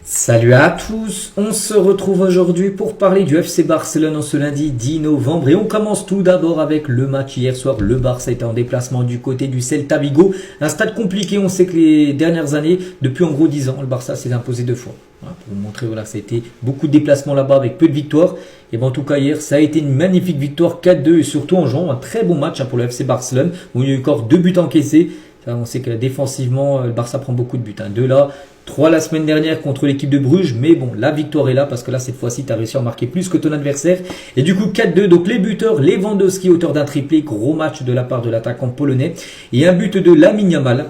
Salut à tous, on se retrouve aujourd'hui pour parler du FC Barcelone en ce lundi 10 novembre et on commence tout d'abord avec le match hier soir. Le Barça était en déplacement du côté du Celta Vigo, un stade compliqué. On sait que les dernières années, depuis en gros 10 ans, le Barça s'est imposé 2 fois. Voilà, pour vous montrer, voilà, ça a été beaucoup de déplacements là-bas avec peu de victoires. Et ben en tout cas hier, ça a été une magnifique victoire 4-2 et surtout en jouant un très bon match pour le FC Barcelone où il y a eu encore 2 buts encaissés. On sait que défensivement, le Barça prend beaucoup de buts. 2 là, 3 la semaine dernière contre l'équipe de Bruges. Mais bon, la victoire est là parce que là, cette fois-ci, tu as réussi à marquer plus que ton adversaire. Et du coup, 4-2. Donc les buteurs, Lewandowski, auteur d'un triplé. Gros match de la part de l'attaquant polonais. Et un but de Lamine Yamal.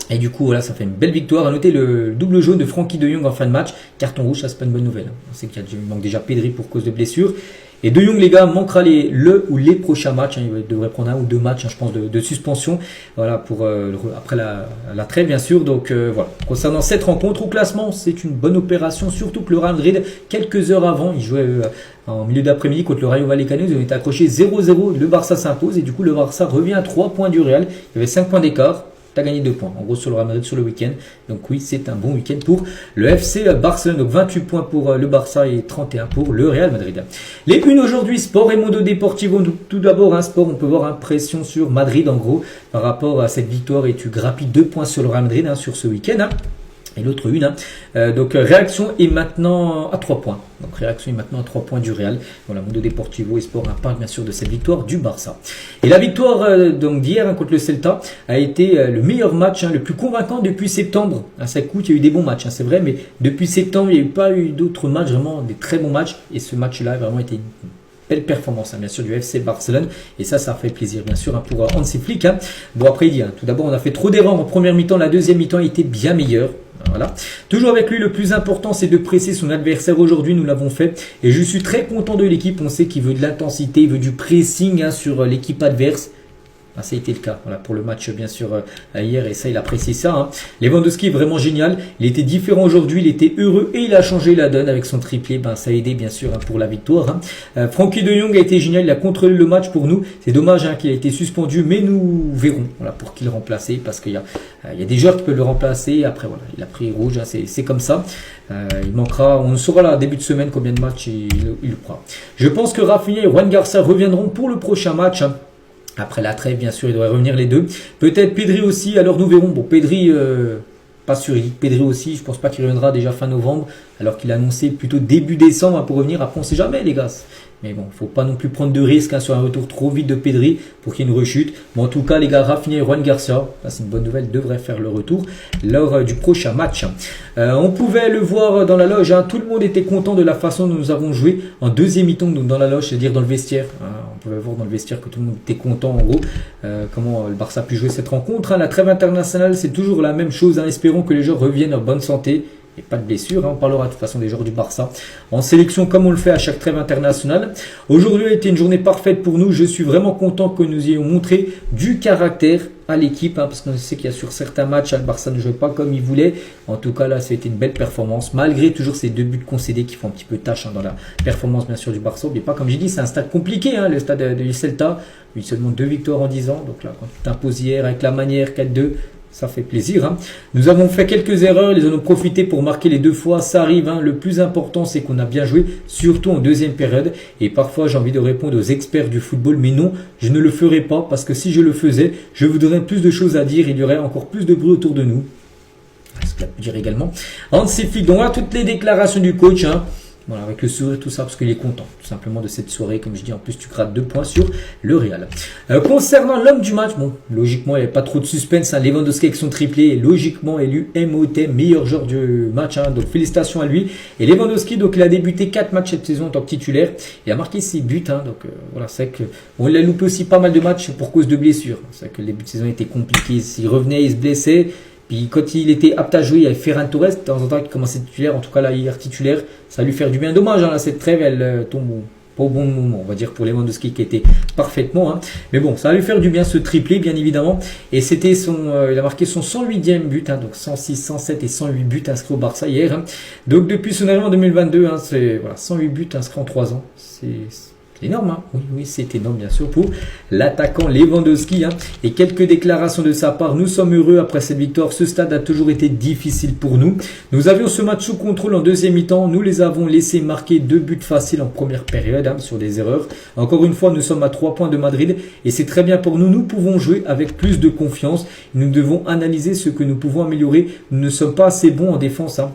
Et du coup, voilà, ça fait une belle victoire. À noter le double jaune de Frenkie de Jong en fin de match. Carton rouge, ça c'est pas une bonne nouvelle. On sait qu'il manque déjà Pedri pour cause de blessure. Et De Jong, les gars, manquera le ou les prochains matchs. Il devrait prendre 1 ou 2 matchs, je pense, de suspension. Voilà, pour après la trêve, bien sûr. Donc voilà. Concernant cette rencontre au classement, c'est une bonne opération. Surtout que le Real Madrid, quelques heures avant, il jouait en milieu d'après-midi contre le Rayo Vallecano. Ils ont été accrochés 0-0. Le Barça s'impose. Et du coup, le Barça revient à 3 points du Real. Il y avait 5 points d'écart. Tu as gagné 2 points, en gros sur le Real Madrid sur le week-end. Donc oui, c'est un bon week-end pour le FC Barcelone. Donc 28 points pour le Barça et 31 pour le Real Madrid. Les unes aujourd'hui, Sport et Mundo Deportivo. Tout d'abord, un sport, on peut voir pression sur Madrid en gros par rapport à cette victoire et tu grappilles 2 points sur le Real Madrid sur ce week-end. Et l'autre une. Donc réaction est maintenant à 3 points. Donc réaction est maintenant à 3 points du Real. Voilà, Mundo Deportivo et Sport parle bien sûr de cette victoire du Barça. Et la victoire donc d'hier contre le Celta a été le meilleur match, le plus convaincant depuis septembre. Ça coûte, il y a eu des bons matchs, c'est vrai, mais depuis septembre, il n'y a pas eu d'autres matchs, vraiment des très bons matchs. Et ce match-là a vraiment été belle performance, bien sûr, du FC Barcelone. Et ça fait plaisir, bien sûr, pour Hansi Flick. Bon, après, il dit, tout d'abord, on a fait trop d'erreurs en première mi-temps. La deuxième mi-temps a été bien meilleure. Voilà. Toujours avec lui, le plus important, c'est de presser son adversaire. Aujourd'hui, nous l'avons fait. Et je suis très content de l'équipe. On sait qu'il veut de l'intensité, il veut du pressing sur l'équipe adverse. Ça a été le cas voilà, pour le match bien sûr hier et ça il apprécie ça. Lewandowski est vraiment génial, il était différent aujourd'hui, il était heureux et il a changé la donne avec son triplé, ça a aidé bien sûr pour la victoire. Frenkie de Jong a été génial, il a contrôlé le match pour nous, c'est dommage qu'il a été suspendu mais nous verrons voilà, pour qui le remplacer parce qu'il y a des joueurs qui peuvent le remplacer, après voilà, il a pris rouge, c'est comme ça. Il manquera, on saura là début de semaine combien de matchs il le prend. Je pense que Rafinha et Juan Garcia reviendront pour le prochain match. Après la trêve, bien sûr, il devrait revenir les deux. Peut-être Pedri aussi, alors nous verrons. Bon, Pedri, pas sûr. Pedri aussi, je pense pas qu'il reviendra déjà fin novembre, alors qu'il a annoncé plutôt début décembre pour revenir. Après, on sait jamais, les gars. Mais bon, faut pas non plus prendre de risques sur un retour trop vite de Pedri pour qu'il y ait une rechute. Bon, en tout cas, les gars, Rafinha et Juan Garcia, c'est une bonne nouvelle, devraient faire le retour lors du prochain match. On pouvait le voir dans la loge, tout le monde était content de la façon dont nous avons joué en deuxième mi-temps, donc dans la loge, c'est-à-dire dans le vestiaire. On pouvait voir dans le vestiaire que tout le monde était content en gros comment le Barça a pu jouer cette rencontre. La trêve internationale, c'est toujours la même chose. Espérons que les joueurs reviennent en bonne santé. Et pas de blessure, on parlera de toute façon des joueurs du Barça en sélection comme on le fait à chaque trêve internationale. Aujourd'hui a été une journée parfaite pour nous. Je suis vraiment content que nous ayons montré du caractère à l'équipe parce qu'on sait qu'il y a sur certains matchs, le Barça ne jouait pas comme il voulait. En tout cas là, ça a été une belle performance malgré toujours ces 2 buts concédés qui font un petit peu tâche dans la performance bien sûr du Barça. Mais pas comme j'ai dit, c'est un stade compliqué, le stade de Celta. Il y a eu seulement 2 victoires en 10 ans. Donc là, quand tu t'imposes hier avec la manière 4-2, ça fait plaisir. Nous avons fait quelques erreurs, ils en ont profité pour marquer les 2 fois, ça arrive. Le plus important, c'est qu'on a bien joué, surtout en deuxième période. Et parfois, j'ai envie de répondre aux experts du football, mais non, je ne le ferai pas parce que si je le faisais, je vous donnerais plus de choses à dire, il y aurait encore plus de bruit autour de nous. Ce qu'il a pu dire également. Hansi Flick, donc là, toutes les déclarations du coach. Voilà, avec le sourire, tout ça, parce qu'il est content, tout simplement, de cette soirée. Comme je dis, en plus, tu grattes 2 points sur le Real. Concernant l'homme du match, bon, logiquement, il n'y avait pas trop de suspense. Lewandowski avec son triplé est logiquement élu MOT, meilleur joueur du match. Donc, félicitations à lui. Et Lewandowski, donc, il a débuté 4 matchs cette saison en tant que titulaire. Il a marqué 6 buts. Donc, voilà, c'est que on l'a loupé aussi pas mal de matchs pour cause de blessures. C'est que le début de saison était compliqué. S'il revenait, il se blessait. Puis quand il était apte à jouer, il y avait Ferran Torres, de temps en temps qui commençait titulaire, en tout cas là hier titulaire, ça va lui faire du bien. Dommage, là, cette trêve, elle tombe pas au bon moment, on va dire pour Lewandowski qui était parfaitement. Mais bon, ça va lui faire du bien ce triplé, bien évidemment. Et c'était il a marqué son 108e but, donc 106, 107 et 108 buts inscrits au Barça hier. Donc depuis son arrivée en 2022, c'est voilà, 108 buts inscrits en 3 ans. C'est C'est énorme, hein. Oui, oui, c'est énorme, bien sûr, pour l'attaquant Lewandowski. Hein. Et quelques déclarations de sa part. Nous sommes heureux après cette victoire. Ce stade a toujours été difficile pour nous. Nous avions ce match sous contrôle en deuxième mi-temps. Nous les avons laissés marquer 2 buts faciles en première période, hein, sur des erreurs. Encore une fois, nous sommes à 3 points de Madrid et c'est très bien pour nous. Nous pouvons jouer avec plus de confiance. Nous devons analyser ce que nous pouvons améliorer. Nous ne sommes pas assez bons en défense. Hein.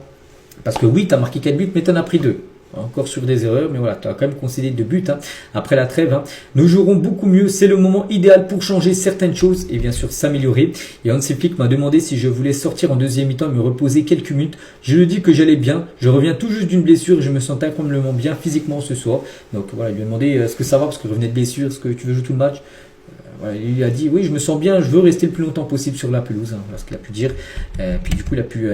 Parce que oui, tu as marqué 4 buts, mais tu en as pris 2. Encore sur des erreurs, mais voilà, tu as quand même concédé 2 buts hein, après la trêve. Hein. Nous jouerons beaucoup mieux, c'est le moment idéal pour changer certaines choses et bien sûr s'améliorer. Et Hansi Flick m'a demandé si je voulais sortir en deuxième mi-temps et me reposer quelques minutes. Je lui ai dit que j'allais bien, je reviens tout juste d'une blessure et je me sens incroyablement bien physiquement ce soir. Donc voilà, il lui a demandé est-ce que ça va parce que je revenais de blessure, est-ce que tu veux jouer tout le match? Voilà, il lui a dit oui, je me sens bien, je veux rester le plus longtemps possible sur la pelouse, hein, voilà ce qu'il a pu dire. Puis du coup, il a pu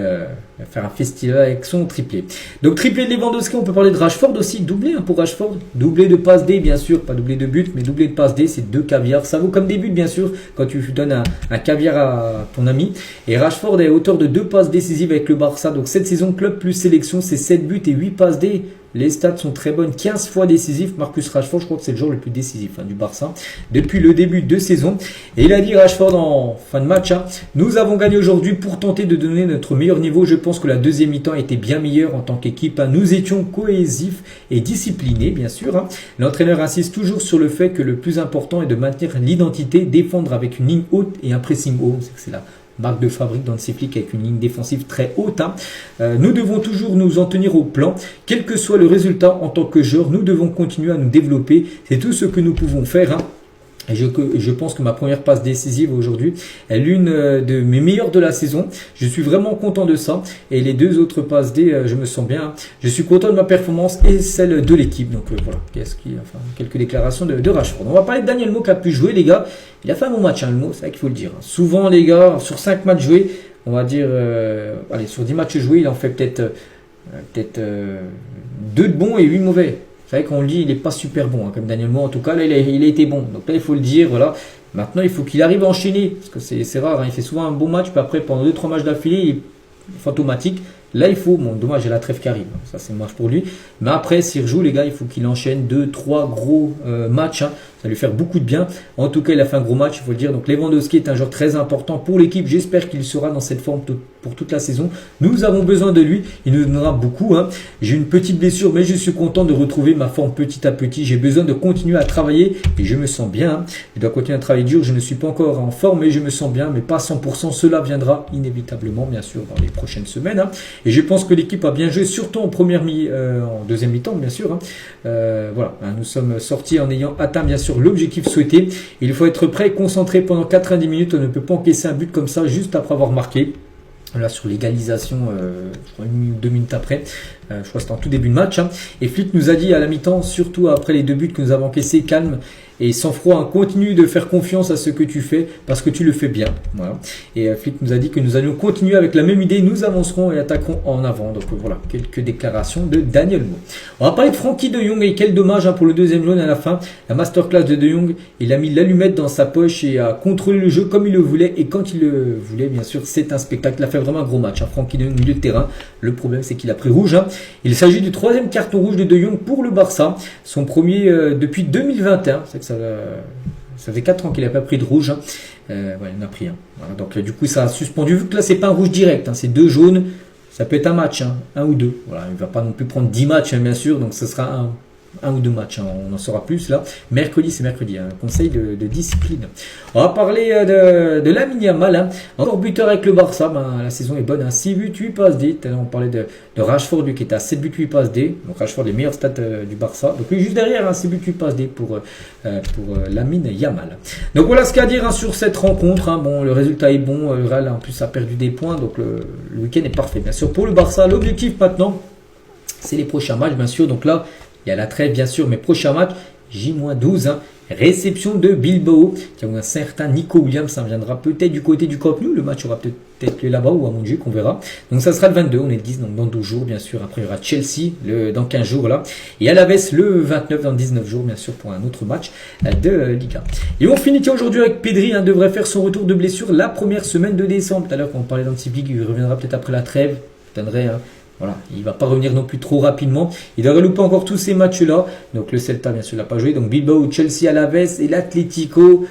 faire un festival avec son triplé. Donc triplé de Lewandowski, on peut parler de Rashford aussi, doublé hein, pour Rashford, doublé de passe D bien sûr, pas doublé de but, mais doublé de passe D, c'est 2 caviars. Ça vaut comme des buts bien sûr quand tu donnes un caviar à ton ami. Et Rashford est auteur de 2 passes décisives avec le Barça. Donc cette saison club plus sélection, c'est 7 buts et 8 passes D. Les stats sont très bonnes, 15 fois décisif. Marcus Rashford, je crois que c'est le joueur le plus décisif hein, du Barça depuis le début de saison. Et il a dit Rashford en fin de match, hein, nous avons gagné aujourd'hui pour tenter de donner notre meilleur niveau. Je pense que la deuxième mi-temps était bien meilleure en tant qu'équipe. Hein. Nous étions cohésifs et disciplinés, bien sûr. Hein. L'entraîneur insiste toujours sur le fait que le plus important est de maintenir l'identité, défendre avec une ligne haute et un pressing haut. C'est la marque de fabrique d'Hansi Flick avec une ligne défensive très haute. Hein. Nous devons toujours nous en tenir au plan. Quel que soit le résultat en tant que joueur, nous devons continuer à nous développer. C'est tout ce que nous pouvons faire. Hein. Et je pense que ma première passe décisive aujourd'hui est l'une de mes meilleures de la saison. Je suis vraiment content de ça. Et les 2 autres passes D, je me sens bien. Je suis content de ma performance et celle de l'équipe. Donc voilà, quelques déclarations de Rashford. On va parler de Daniel Mo qui a pu jouer les gars. Il a fait un bon match, hein, le Mo, c'est vrai qu'il faut le dire. Souvent les gars, sur 5 matchs joués, on va dire, allez, sur 10 matchs joués, il en fait peut-être 2 de bons et 8 mauvais. C'est vrai qu'on le dit, il n'est pas super bon, hein, comme Daniel Mo. En tout cas, là, il a été bon. Donc là, il faut le dire, voilà. Maintenant, il faut qu'il arrive à enchaîner. Parce que c'est rare, hein, il fait souvent un bon match. Puis après, pendant 2-3 matchs d'affilée, il est fantomatique. Là, il faut, bon, dommage, il y a la trêve qui arrive. Ça, c'est dommage pour lui. Mais après, s'il rejoue, les gars, il faut qu'il enchaîne 2-3 gros matchs. Hein. Ça va lui faire beaucoup de bien. En tout cas, il a fait un gros match, il faut le dire. Donc, Lewandowski est un joueur très important pour l'équipe. J'espère qu'il sera dans cette forme pour toute la saison. Nous avons besoin de lui. Il nous donnera beaucoup. Hein. J'ai une petite blessure, mais je suis content de retrouver ma forme petit à petit. J'ai besoin de continuer à travailler et je me sens bien. Hein. Je dois continuer à travailler dur. Je ne suis pas encore en forme, mais je me sens bien, mais pas à 100%. Cela viendra inévitablement, bien sûr, dans les prochaines semaines. Hein. Et je pense que l'équipe a bien joué, surtout en deuxième mi-temps, bien sûr. Hein. Voilà, nous sommes sortis en ayant atteint, bien sûr, l'objectif souhaité. Il faut être prêt et concentré pendant 90 minutes. On ne peut pas encaisser un but comme ça juste après avoir marqué. Là, sur l'égalisation, je crois 1 minute, 2 minutes après, je crois que c'était en tout début de match. Hein. Et Flick nous a dit à la mi-temps, surtout après les 2 buts que nous avons encaissés, calme et sans froid, hein, continue de faire confiance à ce que tu fais parce que tu le fais bien. Voilà. Et Flick nous a dit que nous allions continuer avec la même idée, nous avancerons et attaquerons en avant. Donc voilà, quelques déclarations de Daniel Mo. On va parler de Frenkie de Jong et quel dommage hein, pour le deuxième jaune à la fin. La masterclass de Jong, il a mis l'allumette dans sa poche et a contrôlé le jeu comme il le voulait. Et quand il le voulait, bien sûr, c'est un spectacle. Il a fait vraiment un gros match. Hein. Frenkie de Jong, milieu de terrain. Le problème, c'est qu'il a pris rouge. Hein. Il s'agit du 3e carton rouge de Jong pour le Barça. Son premier depuis 2021. C'est que ça fait 4 ans qu'il n'a pas pris de rouge. Hein. Ouais, il en a pris un. Voilà, donc du coup, ça a suspendu. Vu que là, c'est pas un rouge direct. Hein, c'est 2 jaunes. Ça peut être un match, hein, 1 ou 2. Voilà, il ne va pas non plus prendre 10 matchs, hein, bien sûr. Donc, ce sera un ou 2 matchs. Hein, on en saura plus là. Mercredi, c'est mercredi. Hein, conseil de discipline. On va parler de Lamine Yamal. Hein. Encore buteur avec le Barça. Ben, la saison est bonne. Hein, 6 buts, 8 passes D. On parlait de Rashford, lui, qui était à 7 buts, 8 passes D. Donc, Rashford, les meilleurs stats du Barça. Donc, lui, juste derrière, hein, 6 buts, 8 passes D pour Lamine Yamal. Donc, voilà ce qu'il y a à dire hein, sur cette rencontre. Hein. Bon, le résultat est bon. Le Real, en plus, a perdu des points. Donc, le week-end est parfait. Bien sûr, pour le Barça, l'objectif maintenant, c'est les prochains matchs, bien sûr. Donc là, il y a la trêve, bien sûr, mais prochain match, J-12, hein, réception de Bilbao, qui a un certain Nico Williams, ça viendra peut-être du côté du Camp Nou, le match aura peut-être lieu là-bas ou à Montjuic, qu'on verra. Donc ça sera le 22, on est le 10, donc dans 12 jours, bien sûr. Après, il y aura Chelsea dans 15 jours, là. Et Alaves le 29, dans 19 jours, bien sûr, pour un autre match de Liga. Et on finit aujourd'hui avec Pedri, hein, devrait faire son retour de blessure la première semaine de décembre. Tout à l'heure, quand on parlait d'Hansi Flick, il reviendra peut-être après la trêve, donnerait, hein, Voilà, il va pas revenir non plus trop rapidement. Il devrait louper encore tous ces matchs-là. Donc le Celta, bien sûr, l'a pas joué. Donc Bilbao, Chelsea, Alaves et l'Atlético.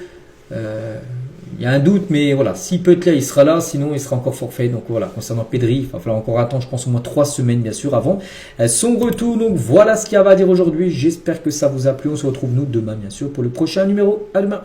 Il y a un doute, mais voilà, s'il peut être là, il sera là. Sinon, il sera encore forfait. Donc voilà, concernant Pedri, il va falloir encore attendre, je pense, au moins 3 semaines, bien sûr, avant son retour. Donc voilà ce qu'il y a à dire aujourd'hui. J'espère que ça vous a plu. On se retrouve, nous, demain, bien sûr, pour le prochain numéro. À demain.